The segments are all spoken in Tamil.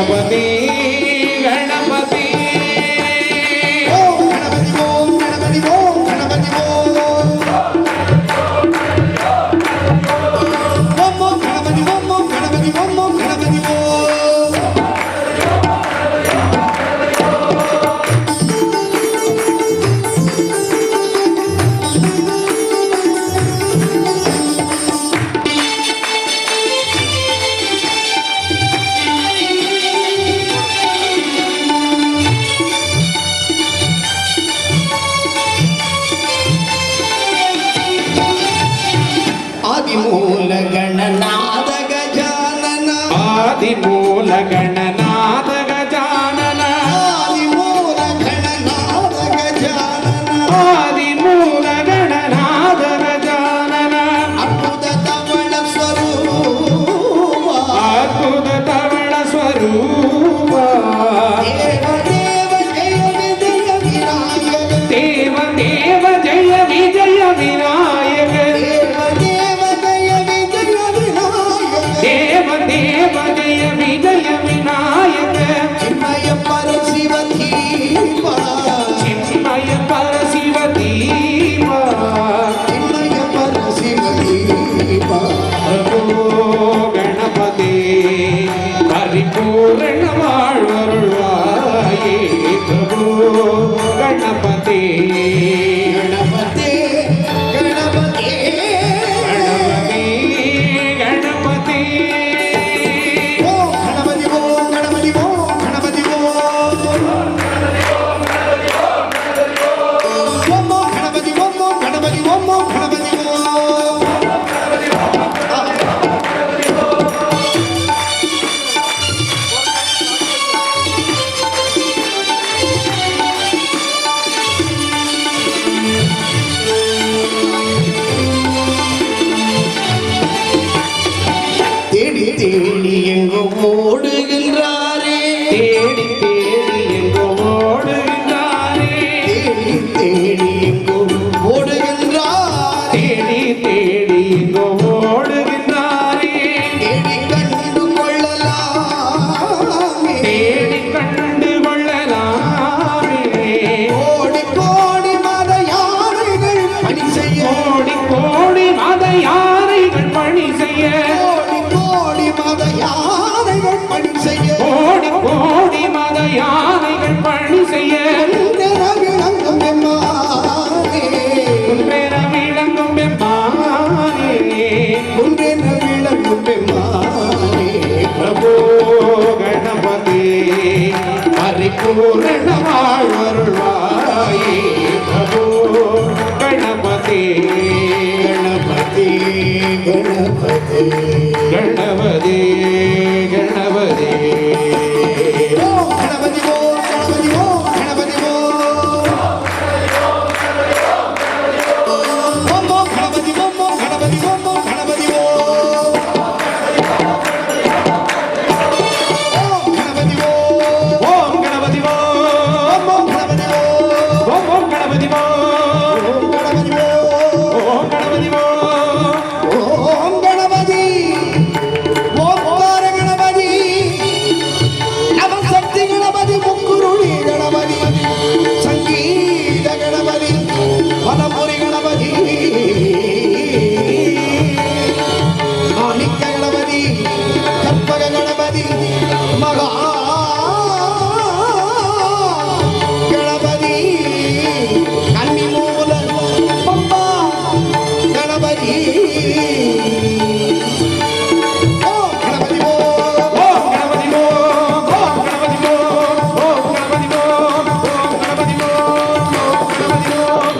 गणपति गणपति ओम गणपति ओम गणपति ओम गणपति ओम गणपति ओम गणपति ओम गणपति ओम आदिमूल गणनाथ गजानन आदिमूल गणनाथ गजानन आदिमूल गणनाथ गजानन आदिमूल गणनाथ गजानन अद्भुत तवण स्वरूप अद्भुत तवण स्वरूप देव देव देव जय विजय विनायक देव जय विजय विनायक देव देव जय विजय देव देव जय विजय विनायक विनायक चिन्मय परशिव धीमा चिन्मय परशिव धीमा चिन्मय परशिव धीमा प्रभो गणपति परिपूर्ण வாழ்வருள்வாயே प्रभो गणपति गणपते गणपते गणपति गणपति ओम गणपति ओम गणपति ओम गणपति ओम गणपति ओम गणपति ओम गणपति ओम தேடி தேடி எங்கோ ஓடுகின்றாரே தேடி தேடி எங்கோ ஓடுகின்றாரே தேடி தேடி எங்கோ ஓடுகின்றாரே தேடி தேடி எங்கோ ஓடுகின்றாரே தேடி கண்டு கொள்ளலாமே தேடி கண்டு கொள்ளலாமே கோடி கோடி மத யானைகள் பணி செய்ய கோடி கோடி மத யானைகள் பணி செய்ய கோடி கோடி மத யானைகள் பணி செய்ய கோடி கோடி மத யானைகள் பணி செய்ய விளங்கும் பெம்மானே குன்றென விளங்கும் பெம்மானே குன்றென விளங்கும் பெம்மானே பிரபோ கணபதி பரிபூரண வாழ்வருள்வாயே பிரபோ கணபதி गणपति गणपति கணபதி கணபதி ओम गणपति ओम गणपति ओम गणपति ओम ओम गणपति ओम गणपति ओम गणपति ओम गणपति ஓம் கணபதி ஓம் ओम गणपति ஓம் ஓம் கணபதி ஓம் गणपति ஓம் கணபதி ஓம் ओम गणपति ओंकार गणपति नवशक्ति गणपति मुक्कुरुळि गणपति संगीत गणपति वनपुरी गणपति माणिक्य गणपति कल्पक गणपति महा गणपति कन्निमूल पम्बा गणपति ओम गणपति ओम ஓம் கணபதி ஓம் ஓம் கணபதி ஓம் ஓம் கணபதி ஓம் ஓம் கணபதி ஓம் ஓம் கணபதி ஓம்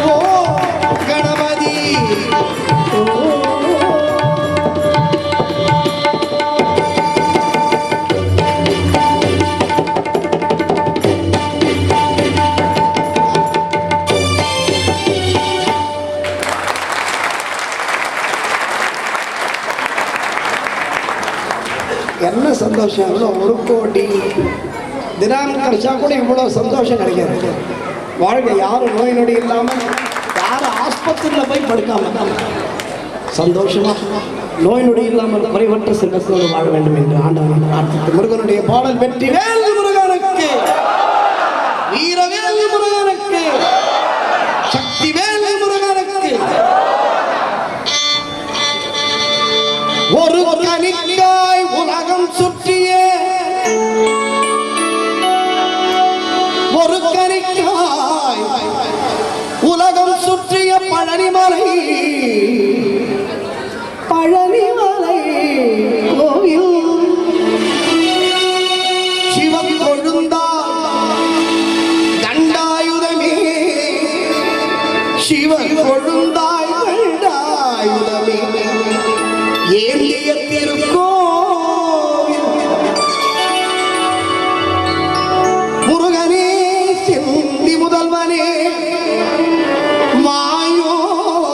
ஓம் கணபதி ओम गणपति என்ன சந்தோஷம் இவ்வளோ 1 கோடி தினம் கிடைச்சா கூட இவ்வளோ சந்தோஷம் கிடைக்காது. வாழ்க்கை யாரும் நோய் நொடி இல்லாமல் யாரும் ஆஸ்பத்திரியில் போய் படுக்காம சந்தோஷமா நோய் நொடி இல்லாமல் குறைவற்ற செல்வத்தோடு வாழ வேண்டும் என்று ஆண்டவன் பிரார்த்தித்து முருகனுடைய பாடல் வெற்றி வேல் முருகனுக்கு, வீரவேல் முருகனுக்கு, சக்தி வேல் முருகனுக்கு. ஒரு கனிக்காய் உலகம் சுற்றிய ஒரு கனிக்காய் உலகம் சுற்றிய பழனிமலை பழனிமலை கோயில் சிவன் கொழுந்தா தண்டாயுதமே, சிவன் கொழுந்தாய் தண்டாயுதமே ஏந்திய திருக்கோவில் முருகனே செந்தி முதல்வனே மாயோர்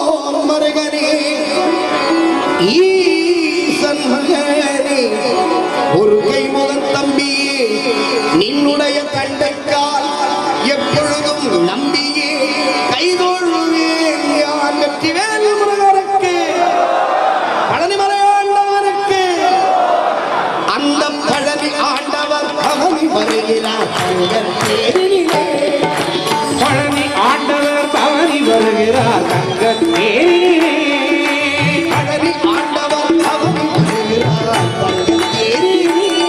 மருகனே ஈசன் மகனே ஒரு கை முதல் தம்பியே நின்னுடைய கண்டைக்கால் எப்பொழுதும் நம்பியே கைதொழுவேன் யான். வெற்றி வேல் முருகனுக்கு, பழனிமலை ஆண்டவனுக்கு. அந்த பழனி ஆண்டவர் பவனி வருகிறார் தங்கத் தேரினிலே. பழனி ஆண்டவர் பவனி வருகிறார் தங்கத் தேரினிலே. பழனி ஆண்டவர் பவனி வருகிறார் தங்கத் தேரினிலே.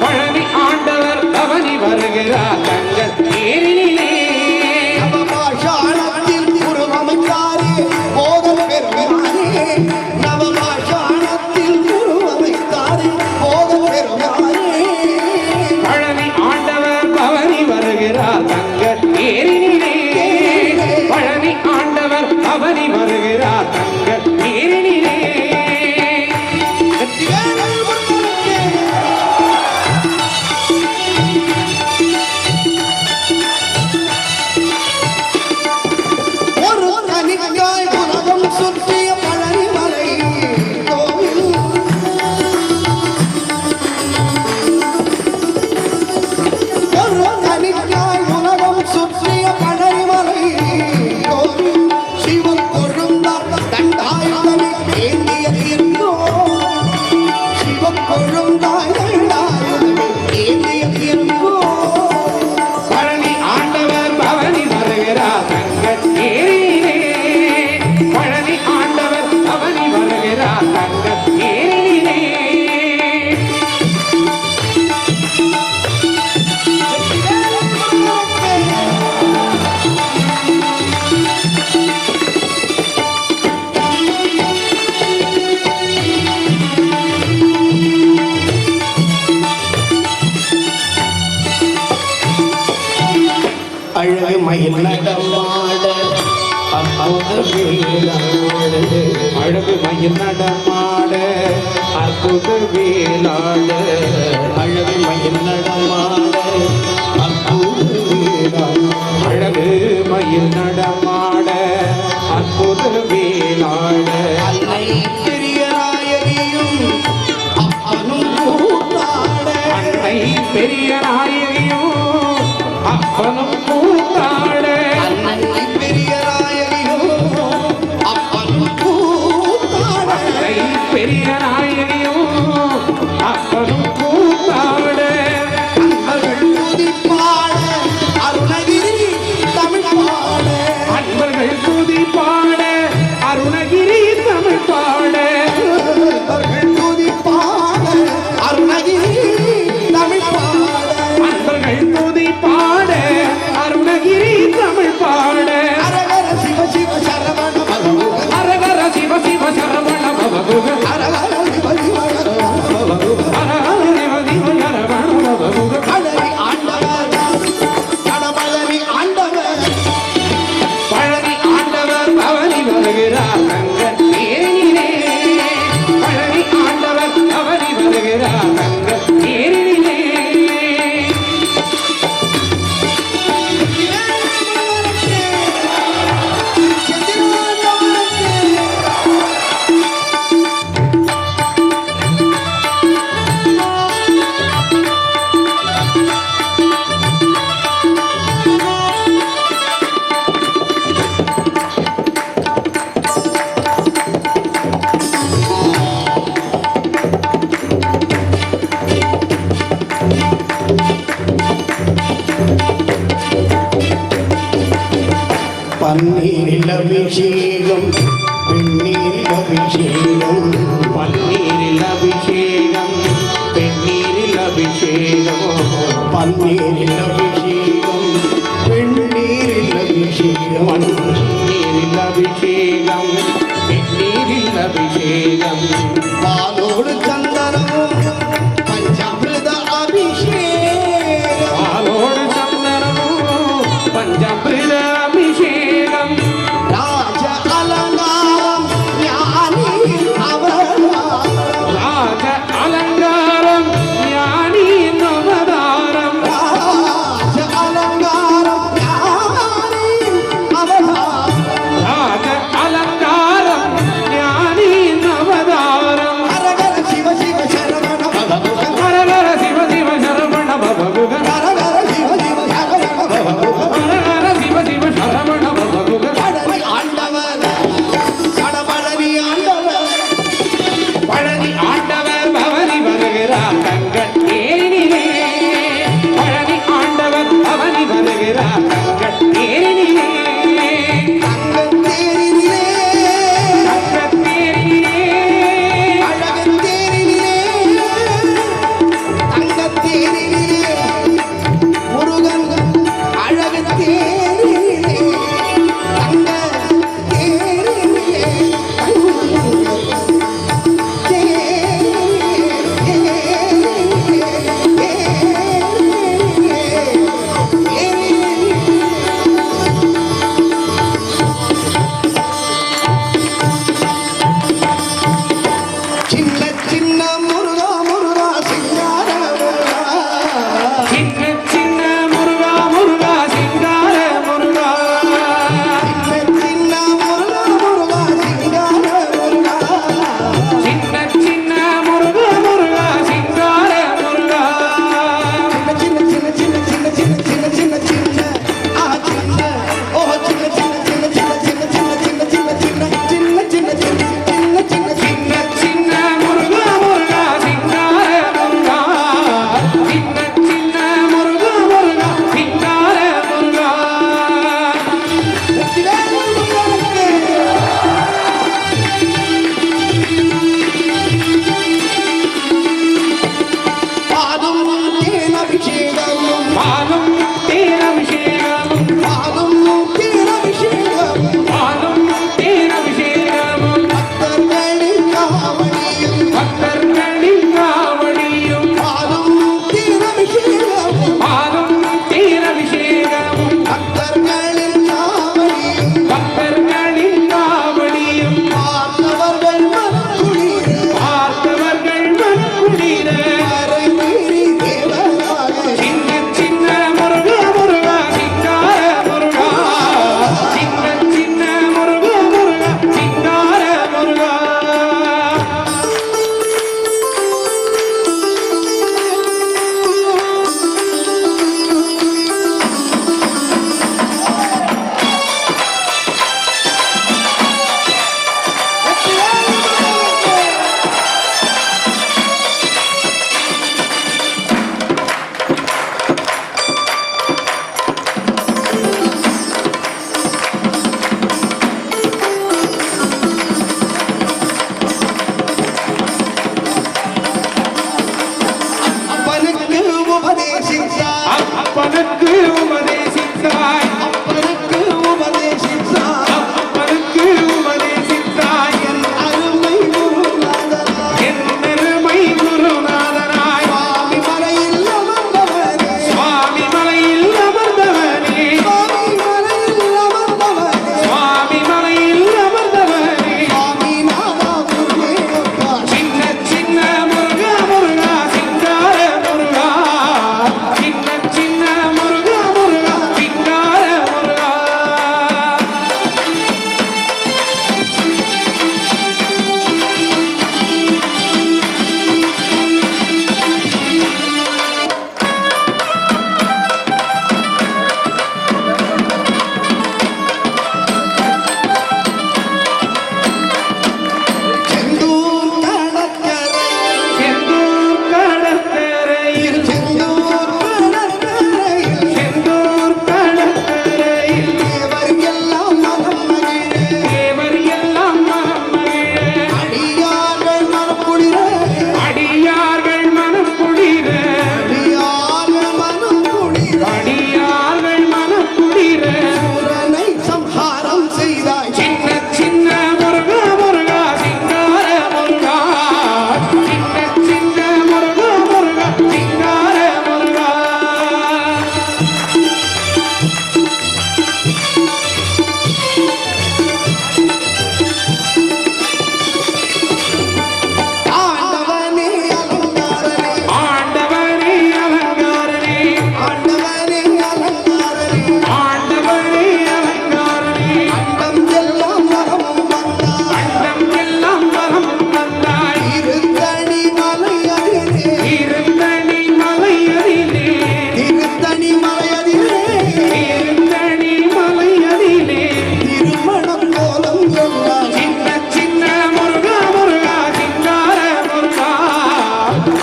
பழனி ஆண்டவர் பவனி வருகிறார் தங்கத் தேரினிலே. நவபாஷாணத்தில் உருவமைத்தாரே போதம் பெறுகிறாரே. நவபாஷாணத்தில் உருவமைத்தாரே போதம் பெறுகிறாரே. பழனி ஆண்டவர் பவனி வருகிறார் தங்கத் தேரினிலே. பழனி ஆண்டவர் பவனி வருகிறார் தங்கத் தேரினிலே. வெற்றி வேல் முருகனுக்கு. ஒரு கனிக்காய் உலகம் சுற்றிய பழனிமலை கோவில் ஒரு கனிக்காய் உலகம் சுற்றிய பழனிமலை கோவில் சிவன் கொழுந்தார் தண்டாயுதமே ஏந்திய தீர்த்தோ. சிவன் கொழுந்தாய் தண்டாயுதமே ஏந்திய தீர்த்தோ. பழனி ஆண்டவர் பவனி வருகிறார் தங்கத் தேரினிலே. பழனி ஆண்டவர் பவனி வருகிறார் தங்கத் தேரினிலே. அழகு மயில் நடமாட அற்புத வேலாடு. அழகு மயில் நடமாட அற்புத வேலாட. அழகு மயில் நடமாட அற்புத வேலாடு. அழகு மயில் நடமாட அற்புத வேலாட. அன்னை பெரிய நாயகியும் அப்பனும் கூத்தாட. அன்னை பெரிய நாயகியும் அப்பனும் கூத்தாட. அன்னை பெரிய நாயகியும் அப்பனும் கூத்தாட. அன்னை பெரிய நாயகியும் அப்பனும் கூத்தாட. அன்பர்கள் துதிப்பாட அருணகிரி தமிழ் பாட. அன்பர்கள் துதி பாட அருணகிரி தமிழ் பாட. அன்பர்கள் துதிப்பாட அருணகிரி தமிழ் பாட. அன்பர்கள் துதி பாட பன்னீரில் அபிஷேகம் பெண்ணீரில் அபிஷேகம் பன்னீரில் அபிஷேகம் பெண்ணீரில் அபிஷேகம் பன்னீரில் அபிஷேகம் பெண்ணீரில் அபிஷேகம் பன்னீரில் அபிஷேகம் பெண்ணீரில் அபிஷேகம் பாலோடு சந்தனமும் பஞ்சாமிர்த அபிஷேகம் பாலோடு சந்தனமும் பஞ்சாமிர்த அபிஷேகம் ராஜ அலங்காரம் ஞானி அவதாரம் ராஜ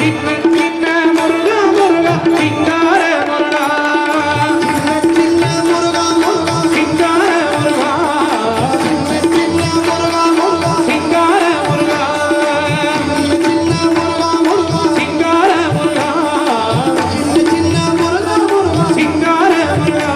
சின்ன சின்ன முருகா முருகா சிங்கார முருகா சின்ன முருகா முருகா சிங்கார முருகா சின்ன முருகா முருகா சிங்கார முருகா சின்ன முருகா முருகா சிங்கார முருகா சின்ன முருகா முருகா சிங்கார முருகா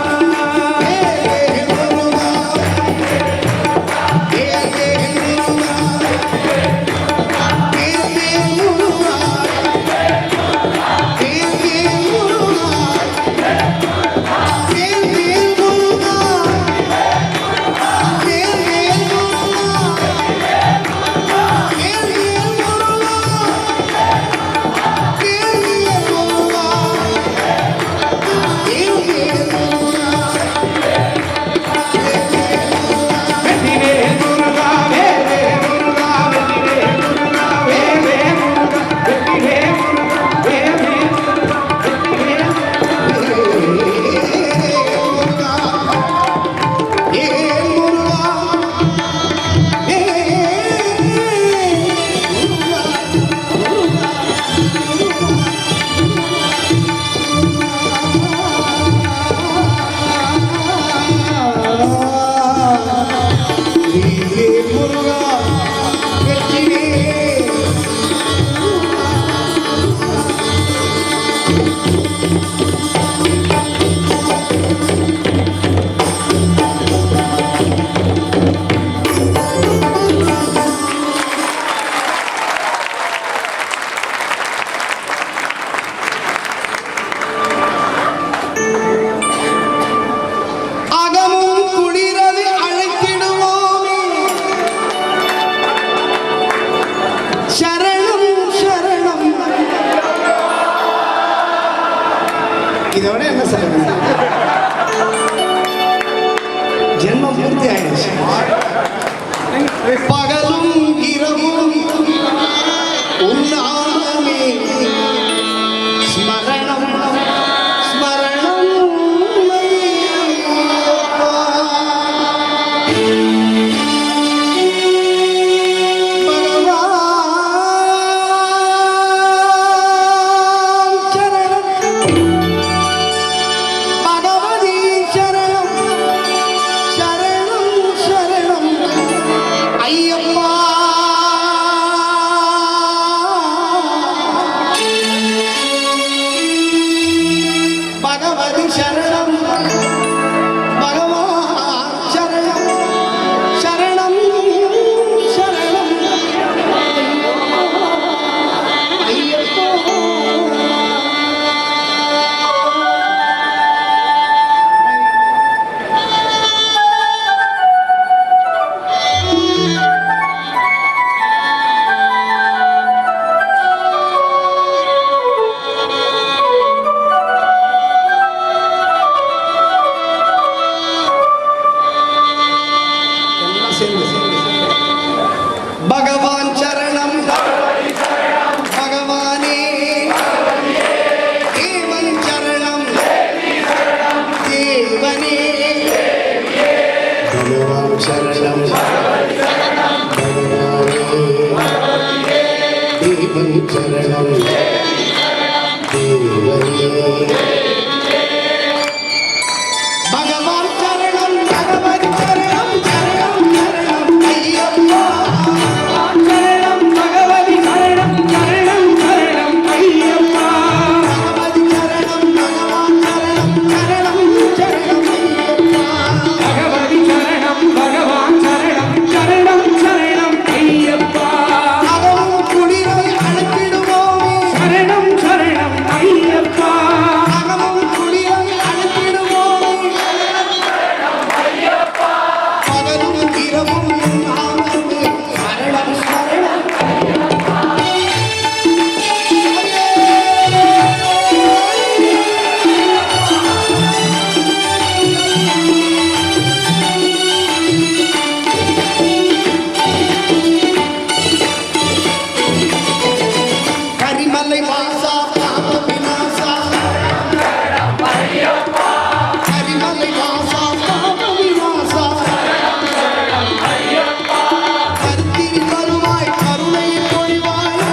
இதோட என்ன சொல்லுங்க ஜென்மம் பூர்த்தி ஆயிடுச்சு பகலும் இரவும் உன்னாமே ஸ்மரணம் ஸ்மரணம் பகவான் சரணம் பகவானே தேவன் சரணம் தேவனே பகவான் சரணம் பகவானே தேவன் சரணம் தேவனே பகவான் சரணம் பகவதி சரணம் சரணம் சரணம் ஐயப்பா சரணம் பகவதி சரணம் சரணம் சரணம் ஐயப்பா பகவதி சரணம் பகவான் சரணம் சரணம் சரணம் ஐயப்பா பகவதி சரணம் பகவான் சரணம் சரணம் சரணம் ஐயப்பா அகமும் குளிரை அழைத்திடுவோமே சரணம் சரணம் ஐயப்பா அகமும் குளிரை அழைத்திடுவோமே பகலும் இரவும் நாமமே சரணம் சரணம் கரிமலை வாசா பாப விநாசா கரிமலை வாசா பாப விநாசா கருத்திரி வருவாய் கருணை பொழிவாய்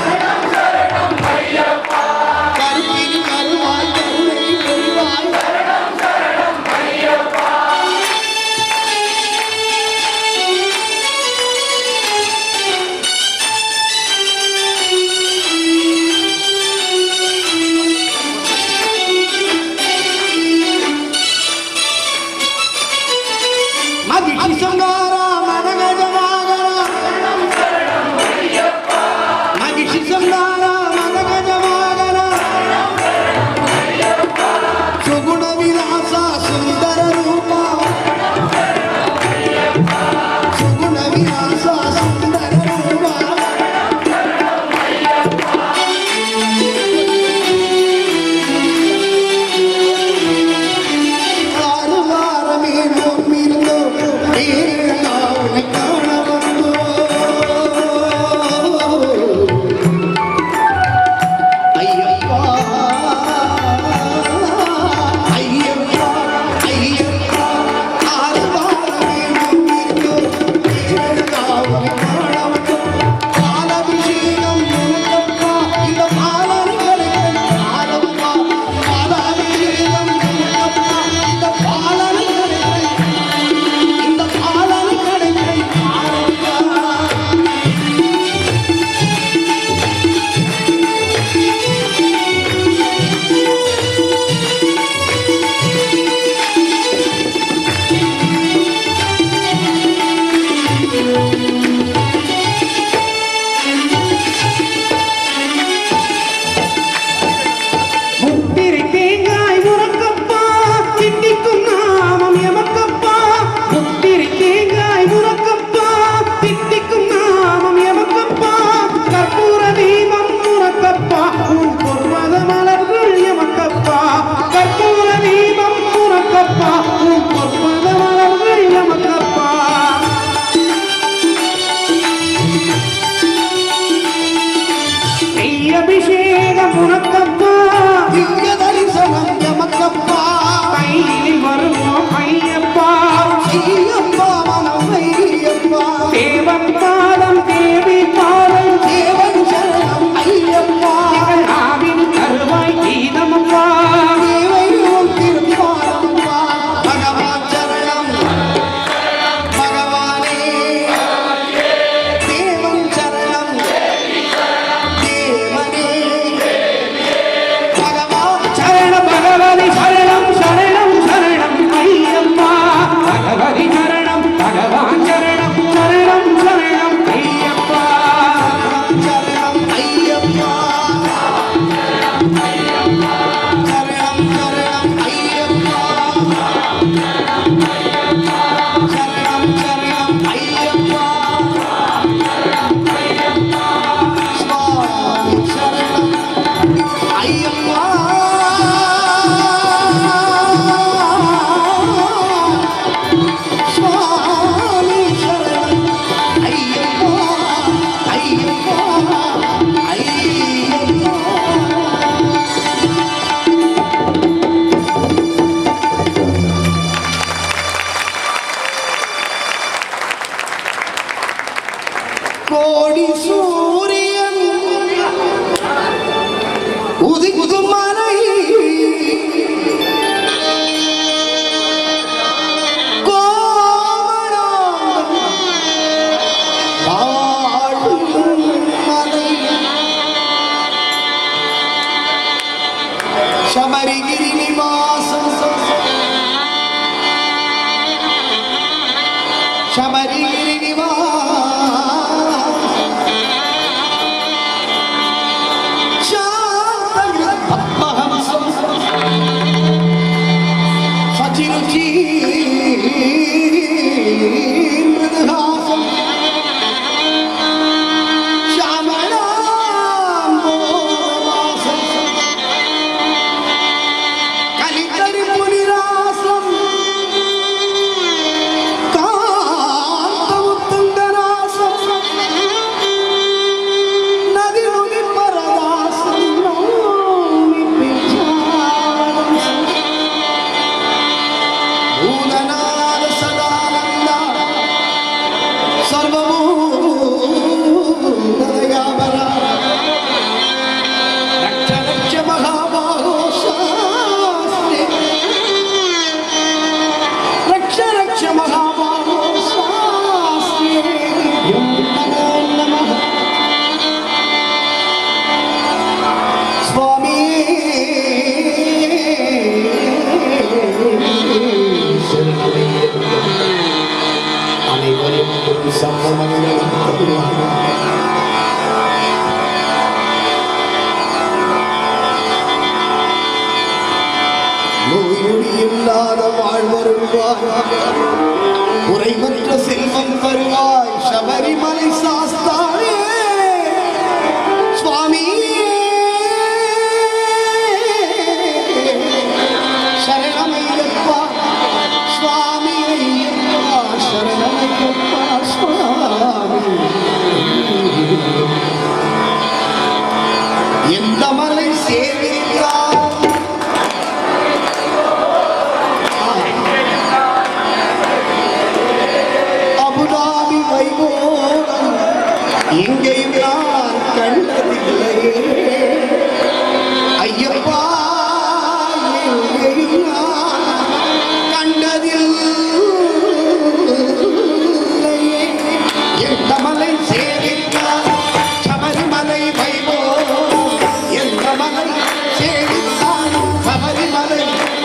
அபிஷேகம் உனக்கப்பா திவ்ய தரிசனம் எமக்கப்பா கையில் வருவோம் ஐயப்பா ஐயப்பா மனம் ஐயப்பா தேவன் பாதம் தேவி பாதம் தேவன் சரணம் ஐயப்பா ஆவின் கருவாய் கீதமப்பா தேவையும் திருப்பாரம்பா பகவான் சரணம் பகவானே தேவன் சரணம் தேவனே பகவான் சரண பகவதி சரணம் சரணம் சரணம் ஐயப்பா பகவதி சரணம் பகவான் சரணம் சரணம் சரணம் ஐயப்பா சரணம் ஐயப்பா சரணம் சரணம் ஐயப்பா சரணம் சரணம் ஐயப்பா சுவாமி சரணம் ஐயப்பா சுவாமி சரணம் ஐயப்பா ஐயப்பா ஐயப்பா கோடி சூரியன் உதிக்கும் மலை கோமரம் வாழும் மலை சபரிகிரி நிவாசம் சபரிகிரி நிவாசம் அப்பஹம்சம் சச்சிருச்சி மிருதுஹாசம் ஷாமளாம்போரவாசம் கலிகரி புனிராசம் காந்தமுத்துங்கராசம் நதி நுதி பரதாசம் நௌமி பிச்சாரம் பூதநாத சதானந்த சர்வபூதயாபர ரட்ச ரட்ச மகாபாகோ சாஸ்திரி ரட்ச ரட்ச மகாபாகோ சாஸ்திரி நமோ நமः சுவாமி அனைவருக்கும் சம்பமங்களும் நோயுடி இல்லாத வாழ்வருள்வாய் குறைவற்ற செல்வம் தருவாய் சபரிமலை சாஸ்தாவே சுவாமி சரணமையப்பா சுவாமி ஐயப்பா சரணமையப்பா சுவாமி எந்த மலை சேவித்தார் அபுதாபி வைபோகம் எங்கேயும் நான் கண்டதில்லையே ஐயப்பா எங்கேயும் நான் கண்டதில்லையே எந்த மலை சேவித்தார் சபரிமலை வைபோகம் எந்த மலை சேவித்தார் சபரிமலை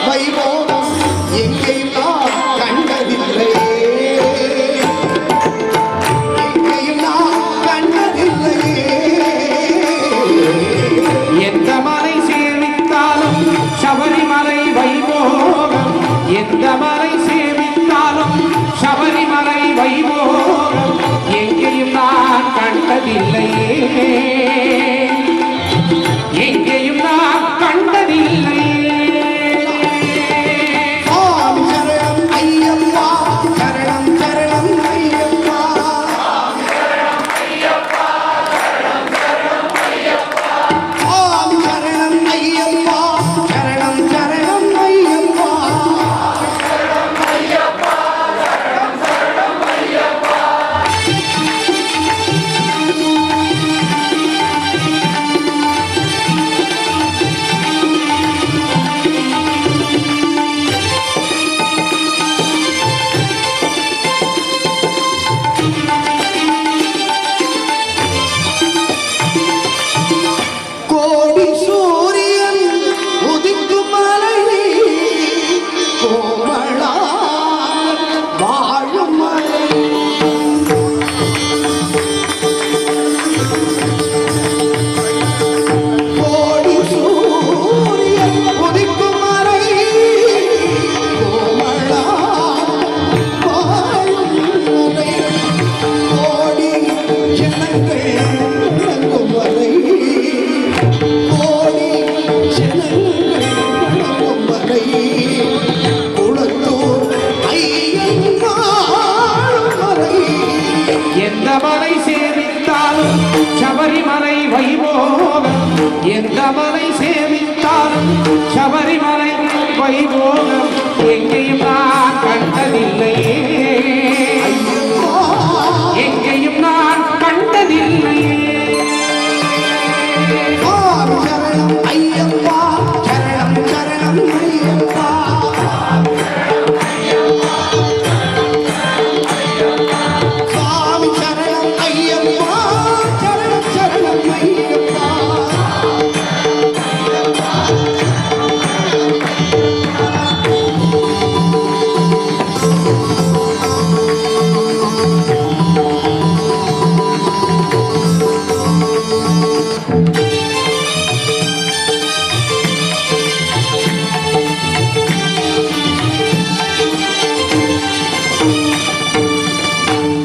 வைபோகம் எங்கேயும் நான் கண்டதில்லையே எங்கேயும் நான் கண்டதில்லையே எந்த மலை சேவித்தாலும் சபரிமலை வைபோகம் எந்த மலை சேவித்தாலும் சபரிமலை வைபோகம் எங்கேயும் நான் கண்டதில்லையே எங்கேயும் நான் கண்டதில்லையே சுவாமி சரணம் ஐயப்பா சரணம் சரணம் ஐயப்பா சுவாமி இல்லை குளத்தூர் ஐயன் மலை. எந்த மலை சேவித்தாலும் சபரிமலை வைபோகம், எந்த மலை சேவித்தாலும் சபரிமலை வைபோகம், எங்கேயும் நான் கண்டதில்லையே, எங்கேயும் நான் கண்டதில்லையே. சரணம் ஐயப்பா, சரணம் சரணம் ஐயப்பா. சுவாமி சரணம் ஐயப்பா, சரணம் சரணம் ஐயப்பா.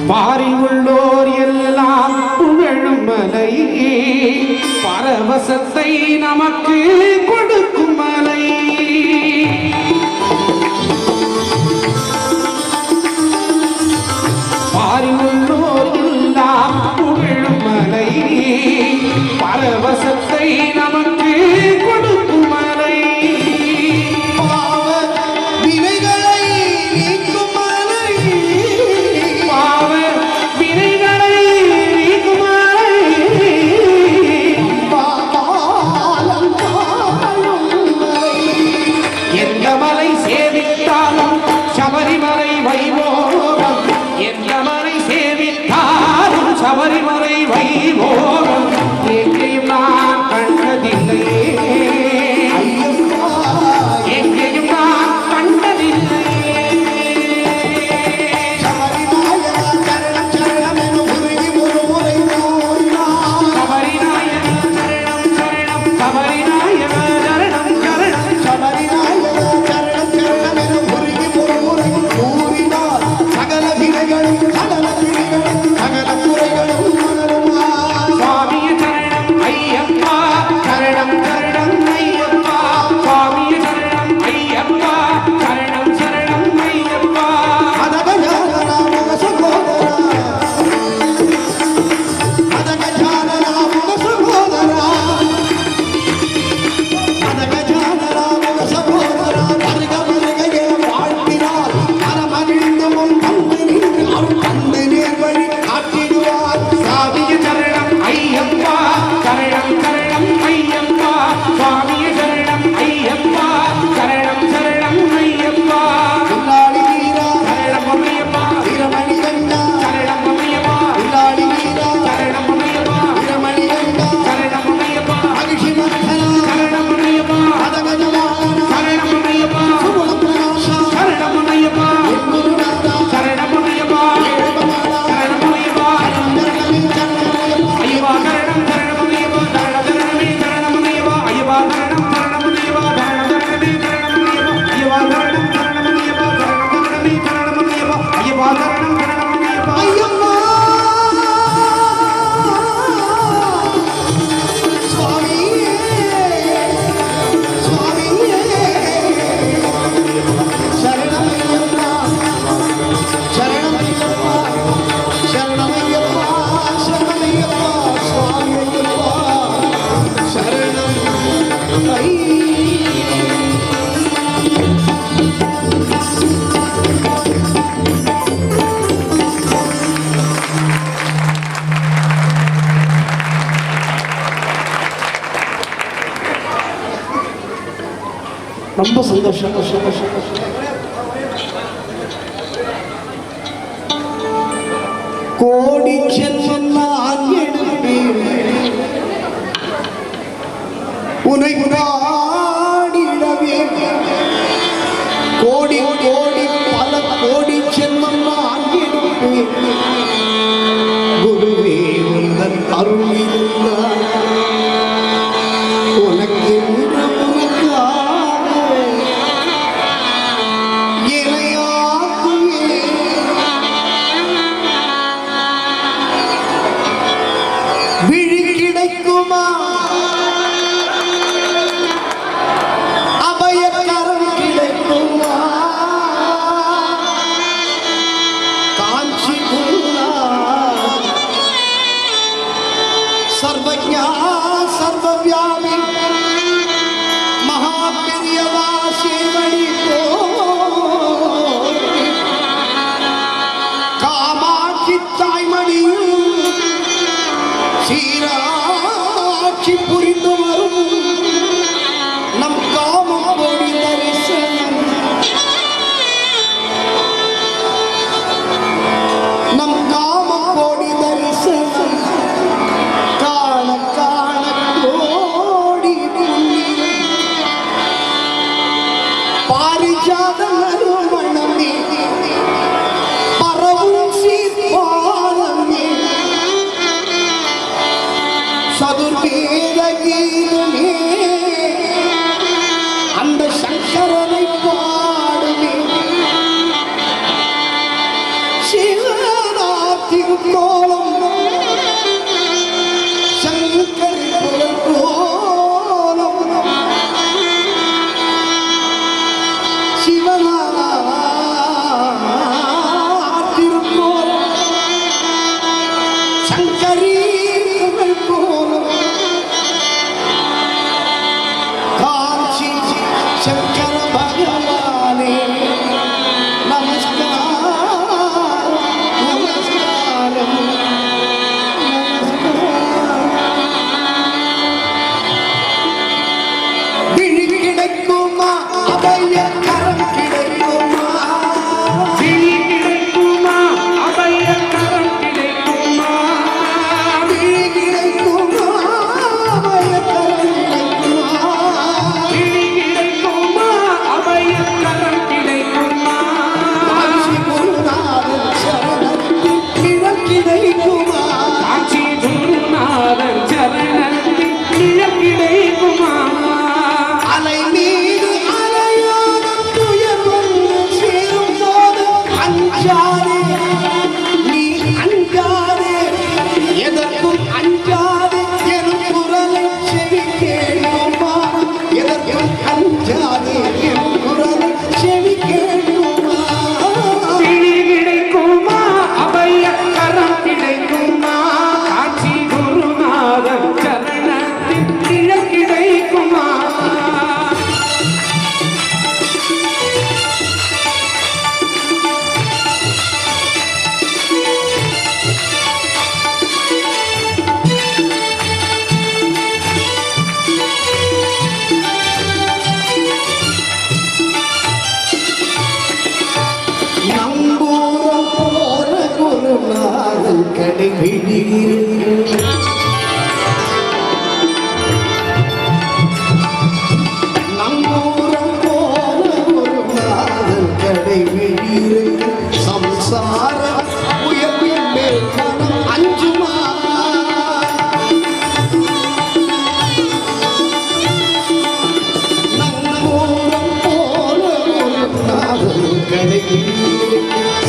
பாரில் உள்ளோர் எல்லாம் புகழும் மலை, பரவசத்தை நமக்கு கொடுக்கும் மலை. பாரில் உள்ளோர் எல்லாம் புகழும் மலை, பரவசத்தை நமக்கு கொடுக்கும் மலை. பாவ வினைகளை நீக்கும் மலை. பாவ வினைகளை நீக்கும் மலை. பாதாளம் வாழும் மலை. எந்த மலை சேவித்தாலும் சபரிமலை வைபோகம், எந்த மலை சேவித்தாலும் சபரிமலை வைபோகம், எங்கேயும் நான் கண்டதில்லையே, எங்கேயும் நான் கண்டதில்லையே. சபரிநாயகா சரணம் சரணம் என உருகி ஒரு முறை கூறினார். சபரிநாயக சரணம் சரணம், சபரிநாயக சரணம் சரணம். சபரிநாயகா சரணம் சரணம் என உருகி ஒரு முறை கூறினார். சகல வினைகளும் சகல பிணிகளும் சகல குறைகளும் மலருமார். சுவாமிய சரணம் ஐயப்பா, சரணம் சரணம் ஐயப்பா, சுவாமிய சரணம் ஐயப்பா, சரணம் சரணம் ஐயப்பா. அதகஜானனா முக சகோதரா, அதகஜானனா முக சகோதரா, அதகஜானனா முக சகோதரா. வருக வருக என வாழ்த்தினார். மனமகிழ்ந்து முன் வந்து நின்று அவர் வந்து நேர் வழி காட்டிடுவார். சுவாமிய சரணம் ஐயப்பா, சரணம் சரணம் ஐயப்பா, சுவாமிய சரணம் ஐயப்பா, சரணம் சரணம் ஐயப்பா. உள்ளாடி வீரா சரணம் ஐயப்பா, வீரமணி கண்டா, சரணம் ஐயப்பா, உள்ளாடி வீரா சரணம் ஐயப்பா, வீரமணி கண்டா, சரணம் ஐயப்பா, மகிழ்ச்சி மத்தனா சரணம் ஐயப்பா, அதகஜவாலனா சரணம் ஐயப்பா, சுகுணப்பிரகாசா சரணம் ஐயப்பா, குருநாதா சரணம் ஐயப்பா, தேவமாலா சரணம் ஐயப்பா, சரணமே சரணமே ஐயப்பா சரணம் சரணம் ஐயப்பா, சரண சரணமே சரணம் ஐயப்பா, ஐயப்பா சரணம் சரணம் ஐயப்பா, சரண சரணமே சரணம் ஐயப்பா, ஐயப்பா சரணம் சரணம் ஐயப்பா, சரண சரணமே சரணம் ஐயப்பா, ஐயப்பா சரணம் சரணம் ஐயப்பா. ஐயப்பா சுவாமியே சுவாமியே சரணமையப்பா சரணமையப்பா சரணமையப்பா சரணமையப்பா சுவாமியப்பா சரணம் ரொம்ப சந்தோஷம். கோடி செல்வம் நான் எடுப்பேன் உனை நாடிடவே. கோடி கோடி பல கோடி செல்வம் நான் எடுப்பேன் குருவே உந்தன் அருள் இருந்தால் உனக்கு விழி கிடைக்குமா அபயக்கரம்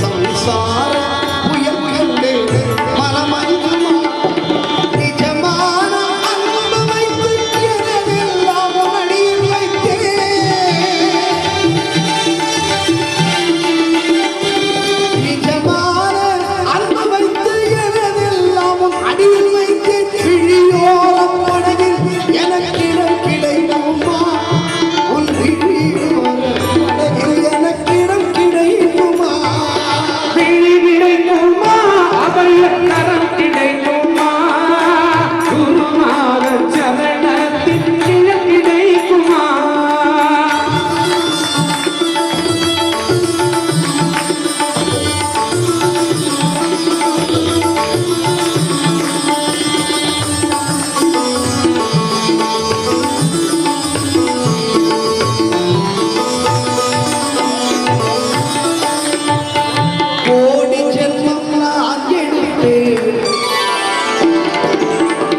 संसार மனமஞ்சமா நிஜமான அன்பு வைத்து எனதெல்லாம் அடியில் வைத்தேன் நிஜமான அன்பு வைத்து எனதெல்லாம் அடியில் வைத்தேன் விழியோரம் படகில் எனக்கிடம் கிடைக்குமா உன் விழியோரம் படகில் எனக்கிடம் கிடைக்குமா விழி கிடைக்குமா அபயக்கரம் கிடைக்குமா குருநாத சரணத்தின் நிழல் கிடைக்குமா கோடி ஜென்மம் நான் எடுப்பேன்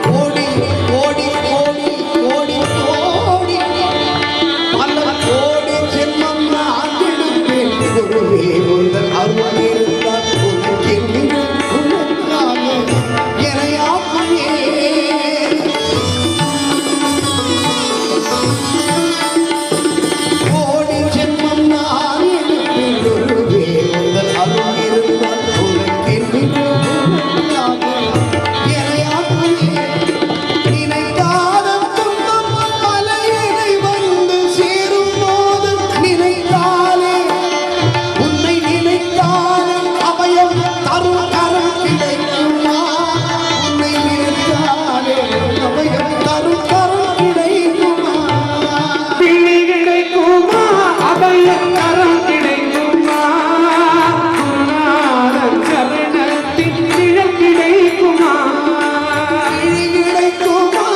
கோடி கோடி கோடி கோடி கோடி பல கோடி ஜென்மம் நான் எடுப்பேன் குருவே உங்கள் அருள் இருந்தால் உனக்கென்று உனக்காக எனையாக்குவே கோடி ஜென்மம் நான் எடுப்பேன் குருவே உங்கள் அருள் இருந்தால் உனக்கென்று உனக்காக எனையாக்குவே நினைக்காத துன்பம் பல என்னை வந்து சேரும் போது நினைத்தாலே உன்னை நினைத்தாலே அபயம் தரும் கரம் கிடைக்குமா உன்னை நினைத்தாலே அபயம் தரும் கரம் கிடைக்குமா விழி கிடைக்குமா அபயக்கரம் கிடைக்குமா குருநாத சரணத்தின் நிழல் கிடைக்குமா விழி கிடைக்குமா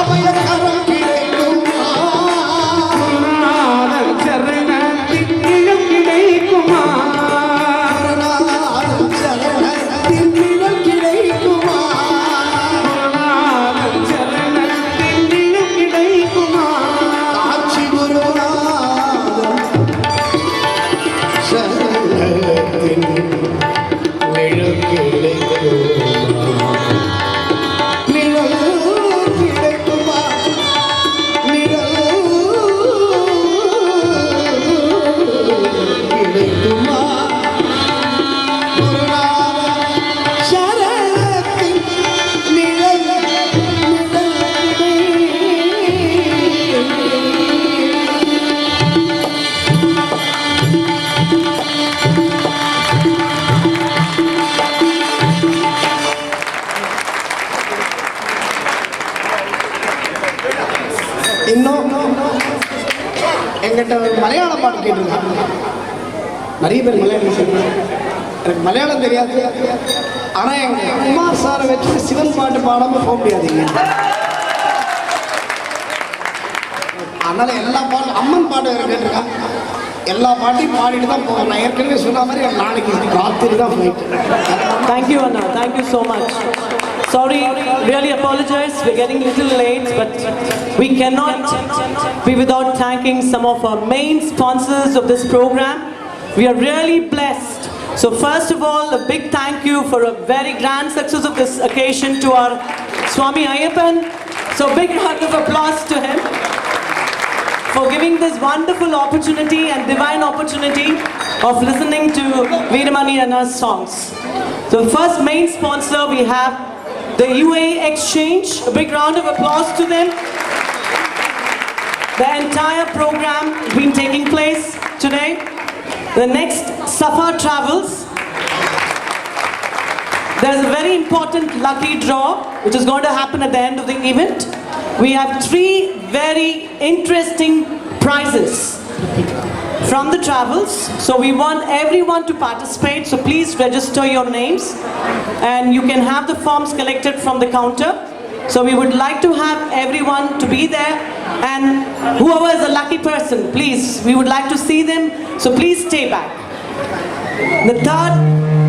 அபயகரம் கிடைக்குமா குருநாத சரணத்தின் நிழல் கிடைக்குமா குருநாதன் சரணத்தின் நிழல் கிடைக்குமா குருநாத சரணத்தின் நிழல் கிடைக்குமா காட்சி குருநாதன் சரணத்தின் நிழல் கிடைக்குமா நிழல் கிடைக்குமா நிழல் கிடைக்குமா குருநாதன் சரணத்தின் நிழல் இன்னும் எங்கிட்ட ஒரு மலையாள பாட்டு கேட்டிருக்காங்க நிறைய பேர் மலையாளம் சொல்லுவாங்க எனக்கு மலையாளம் தெரியாது ஆனால் எங்கள் குமார் சாரை வச்சு சிவன் பாட்டு பாடாமல் போக முடியாதுங்க அதனால் எல்லா பாட்டும் அம்மன் பாட்டு வேறு கேட்டிருக்காங்க எல்லா பாட்டையும் பாடிட்டு தான் போவேன் நான் ஏற்கனவே சொன்ன மாதிரி நாளைக்கு ராத்திரி தான் flight Thank you, Anna. Thank you so much. Sorry, really apologize. We're getting a little late, but we cannot be without thanking some of our main sponsors of this program. We are really blessed. So first of all, a big thank you for a very grand success of this occasion to our Swami Ayyappan. So big round of applause to him for giving this wonderful opportunity and divine opportunity of listening to Veeramani Anna's songs. So first main sponsor we have the UAE Exchange. A big round of applause to them. The entire program been taking place today. The next Safa Travels. There's a very important lucky draw which is going to happen at the end of the event. We have 3 very interesting prizes from the travels. So we want everyone to participate. So please register your names and you can have the forms collected from the counter. So we would like to have everyone to be there, and whoever is a lucky person, please, we would like to see them. So please stay back. The third,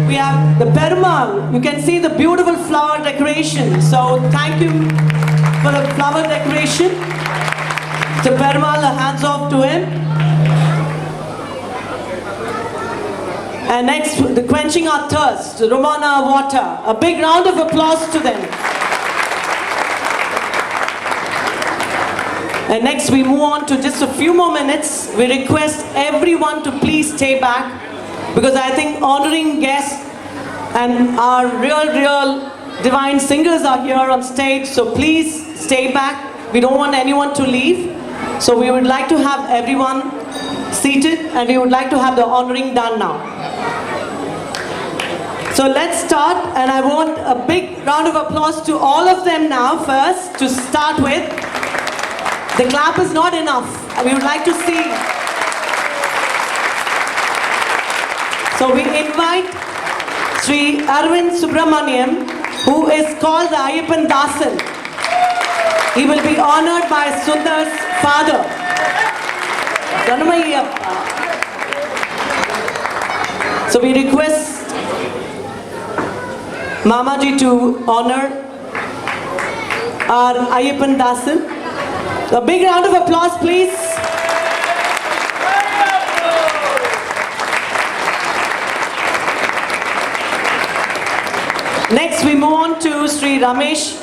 we have the Perumal. You can see the beautiful flower decoration. So thank you for the flower decoration. To Perumal, a hands off to him. And next, the Quenching Our Thirst, Romana Water. A big round of applause to them. And next we move on to just a few more minutes. We request everyone to please stay back because I think honoring guests and our real divine singers are here on stage. So please stay back. We don't want anyone to leave. So we would like to have everyone seated and we would like to have the honoring done now. So let's start, and I want a big round of applause to all of them now first to start with. The clap is not enough. We would like to see. So we invite Sri Arvind Subramaniam, who is called the Ayyappan Dasan. He will be honored by Sundar's father. So we request Mamaji to honor our Ayyappan Dasan. A big round of applause, please. Next, we move on to Sri Ramesh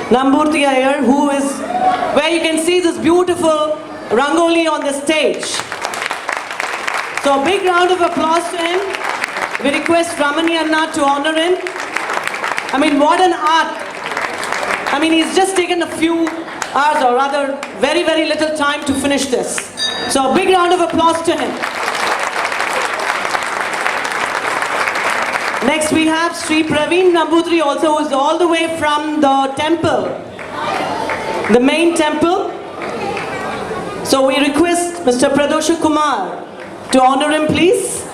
Namboodirthy Iyer, who is where you can see this beautiful Rangoli on the stage. So, a big round of applause to him. We request Ramani Anna to honor him. I mean, what an art. I mean, he's just taken a few hours, or rather very little time to finish this. So a big round of applause to him. Next we have Sri Praveen Namboodirthy also, who is all the way from the temple, the main temple. So we request Mr. Pradosha Kumar to honor him, please.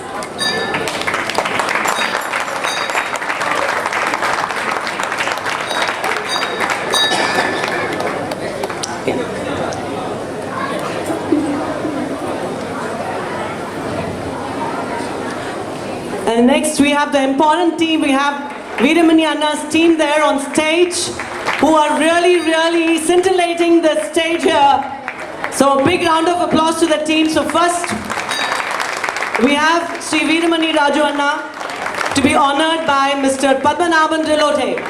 And next we have the important team. We have Veeramani Anna's team there on stage, who are really scintillating the stage here. So a big round of applause to the team. So first we have Sri Veeramani Raju Anna to be honored by Mr. Padmanabhan Dilote.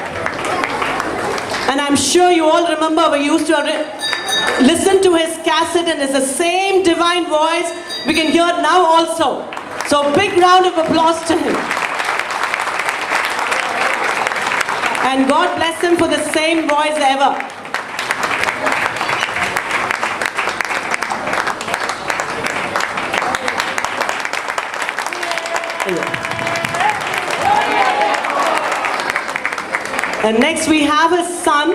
And I'm sure you all remember we used to listen to his cassette, and it's the same divine voice we can hear now also. So big round of applause to him. And God bless him for the same voice ever. And next we have his son,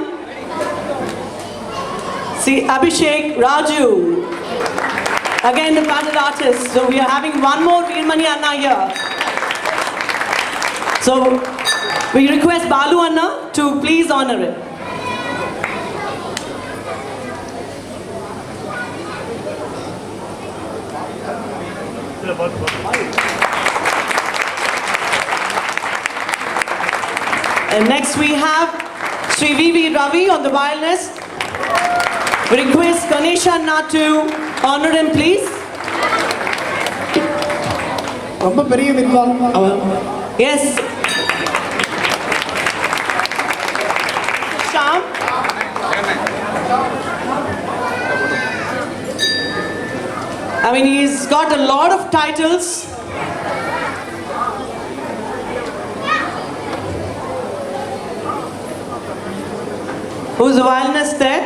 see Abhishek Raju. Again, the panel artist. So we are having one more Veeramani Anna here. So we request Balu Anna to please honor it. And next we have Sri V.V. Ravi on the violinist. We request Ganesha Anna to honor him, please. ரொம்ப பெரிய வித்வான் அவர். Yes. Shyam. I mean, he's got a lot of titles. Who's the violinist there?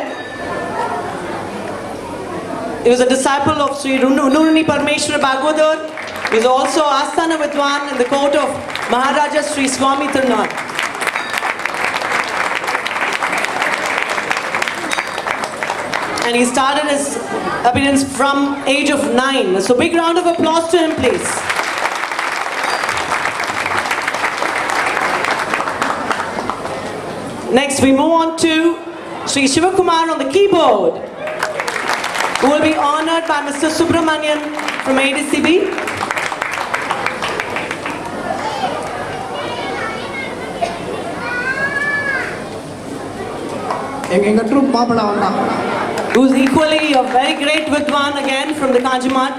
He was a disciple of Sri Nuruni Parmeshwara Bhagavatar. He was also Asthana Vidwan in the court of Maharaja Sri Swami Tirunal. And he started his appearance from age of 9. So big round of applause to him, please. Next we move on to Sri Shivakumar on the keyboard, who will be honored by Mr. Subramanian from ADCB. எங்க ட்ரூப் மாப்பிள வந்தான். Who's equally a very great Vidwan again from the Kanjimat.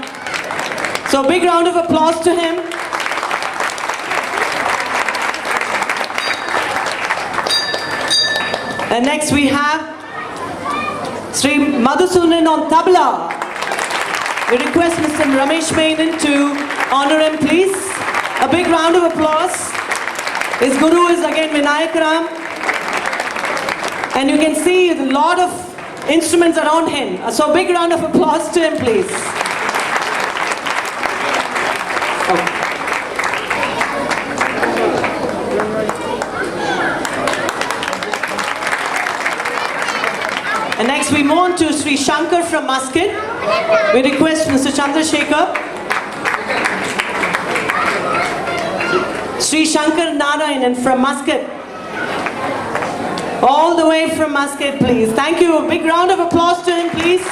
So big round of applause to him. And next we have Sri Madhusudan on tabla. We request Mr. Ramesh Menon to honor him, please. A big round of applause. His guru is again Vinayak Ram. And you can see a lot of instruments around him. So a big round of applause to him, please. And next we move on to Sri Shankar from Muscat. We request Mr. Chandrasekhar. Sri Shankar Narayanan from Muscat. All the way from Muscat, please. Thank you. A big round of applause to him, please.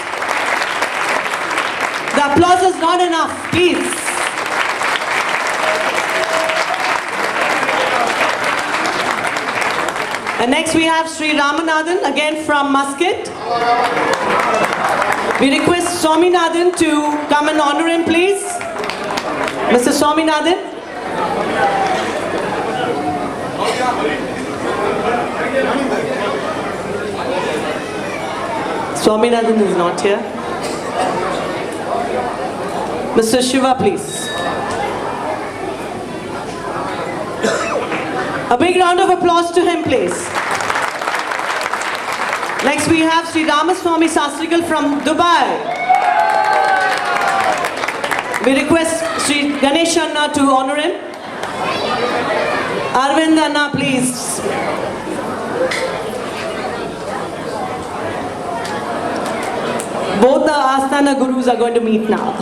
The applause is not enough, please. And next we have Sri Ramanathan, again from Muscat. We request Swaminathan to come and honor him, please. Mr. Swaminathan. Swaminathan is not here. Mr. Shiva, please. A big round of applause to him, please. Next we have Sri Ramaswamy Sastrikal from Dubai. We request Sri Ganesh Anna to honor him. Arvind Anna, please. Both the Asthana Gurus are going to meet now.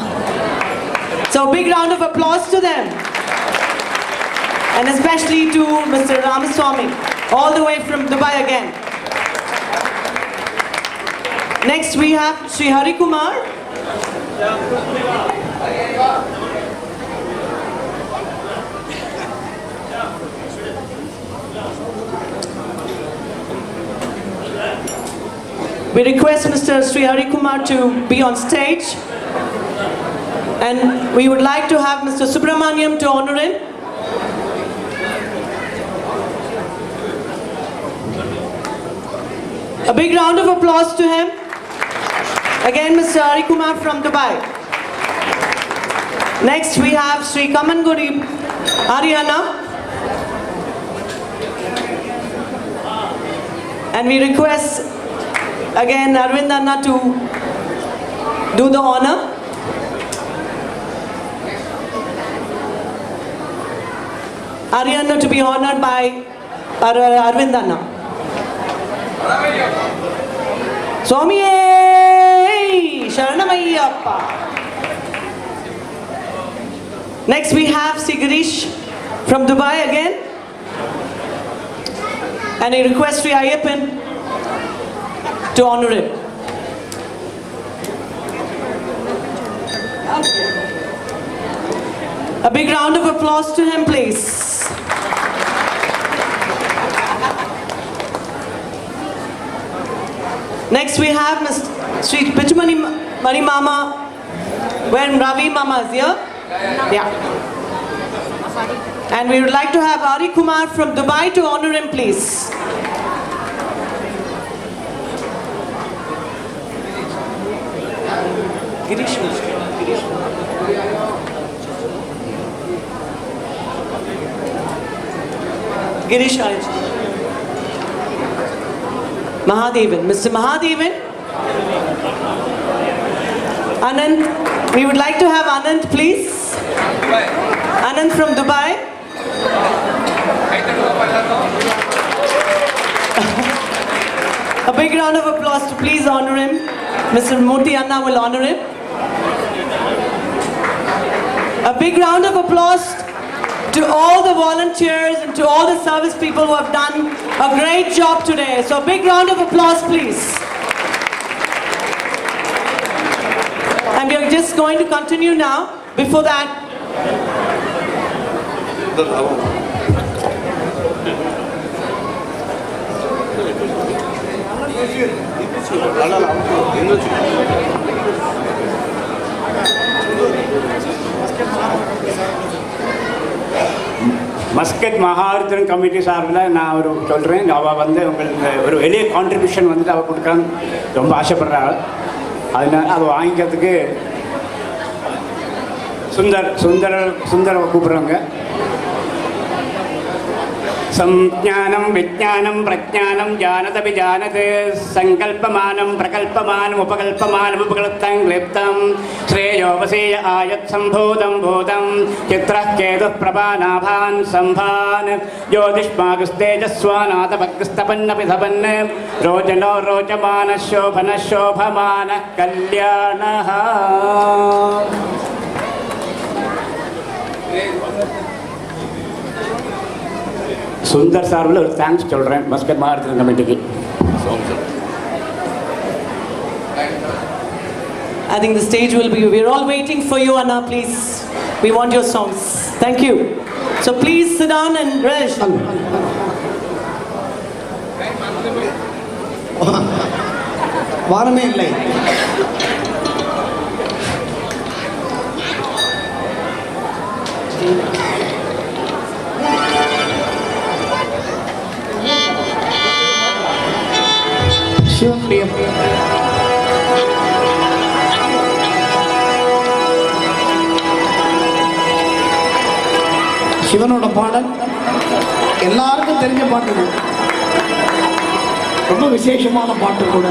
So a big round of applause to them. And especially to Mr. Ramaswamy, all the way from Dubai again. Next we have Sri Hari Kumar. We request Mr. Sri Hari Kumar to be on stage. And we would like to have Mr. Subramaniam to honor him. A big round of applause to him. Again, Mr. Hari Kumar from Dubai. Next we have Sri Kamanguri Ariana. And we request again Arvind Anna to do the honor. Ariana to be honored by Arvind Anna. Swamiye Sharanamayappa. Next we have Sri Girish from Dubai again. And I request Sri Ayyappan to honor him. A big round of applause to him, please. Next we have Mr. Sri Pichumani Mani Mama. When Ravi Mama is here? Yeah. And we would like to have Ari Kumar from Dubai to honor him, please. Girish. Girish Arj. Mahadevan. Mr. Mahadevan. Anand. We would like to have Anand, please. Anand from Dubai. A big round of applause to please honor him. Mr. Moti Anna will honor him. A big round of applause to all the volunteers and to all the service people who have done a great job today. So a big round of applause, please. And we are just going to continue now. Before that, Muscat Muscat Maharudran committee சார்பில் நான் ஒரு சொல்கிறேன். அவள் வந்து உங்களுக்கு ஒரு வெளிய கான்ட்ரிபியூஷன் வந்துட்டு அவள் கொடுக்கணும்னு ரொம்ப ஆசைப்படுறாள். அதனால அவள் வாங்கிக்கிறதுக்கு சுந்தர கூப்பிட்றாங்க. संज्ञानं विज्ञानं प्रज्ञानं जानदपि जानते संकल्पमानं प्रकल्पमानं उपकल्पमानं उपकल्प्तं क्लिप्तं श्रेयोवसेय आयत्सम्भूतं भूतं चित्रः केतुः प्रभानाभान् सम्भान् ज्योतिष्मागस्तेजस्वानाथभक्तिस्तपन्नपि धपन् रोचनो रोचमानः शोभनः शोभमानः कल्याणः. சுந்தர் சார்பில் ஒரு தேங்க்ஸ் சொல்கிறேன் Muscat Maharudran கமிட்டிக்கு. I think the stage will be, we're all waiting for you, Anna, please. We want your songs. Thank you. So please sit down and rest. வாரமே இல்லை. சிவப்பிரியம் சிவனோட பாடல் எல்லாருக்கும் தெரிஞ்ச பாட்டு, ரொம்ப விசேஷமான பாட்டு கூட.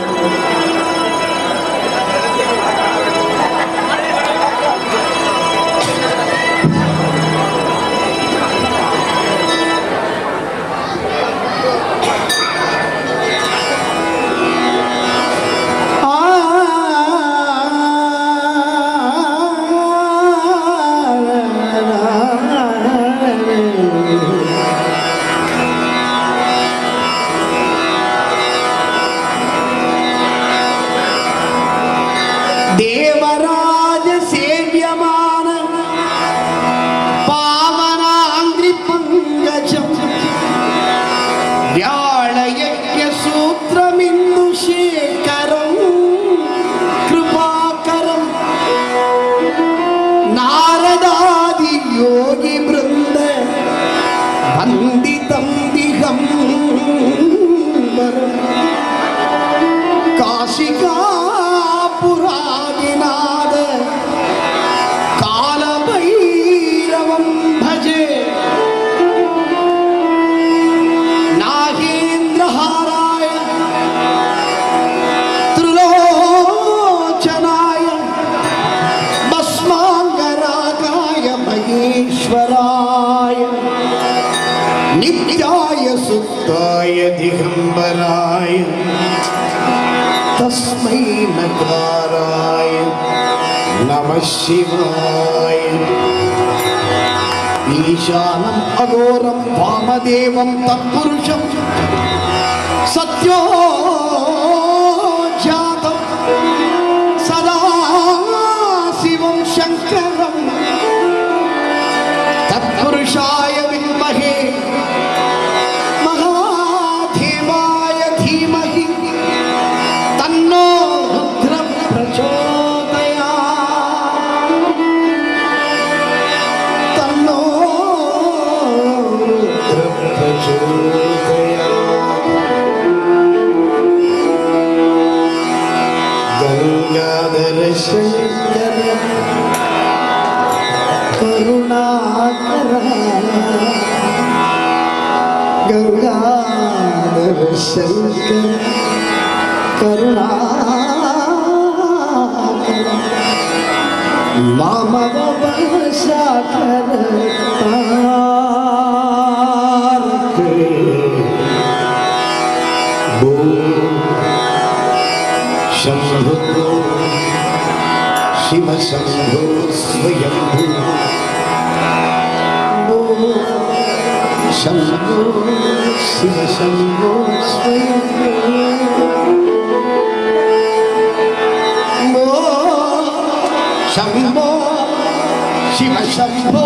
தேவராஜ சேவியமான பாவனாங்கிரி பங்கஜம் வியாழயஜ்ய சூத்திரமிந்து சேகரம் கிருபாகரம் நாரதாதி யோகி பிருந்த வந்திதம் திகம் காசிகா पुरादिनाद कालभैरवं भजे नागेन्द्रहाराय त्रिलोचनाय भस्मांगरागाय महेश्वराय नित्याय सुताय दिगंबराय तस्मै नकाराय नमः शिवाय. ईशानम् अघोरं वामदेवं तत्पुरुषं सत्योजातं सदा शिवं शङ्करं तत्पुरुषाय विद्महे महादेवाय धीमहि तन्नो रुद्र प्रचोदयात्. तन्नो रुद्र प्रचोदयात्. गंगाधर शंकर करुणाकर गंगाधर शंकर करुणाकर मामव वर्षाकर तारक भो शंभो शिव शंभो स्वयंभू शंभो शिव शंभो स्वयंभू शंभो शिव शंभो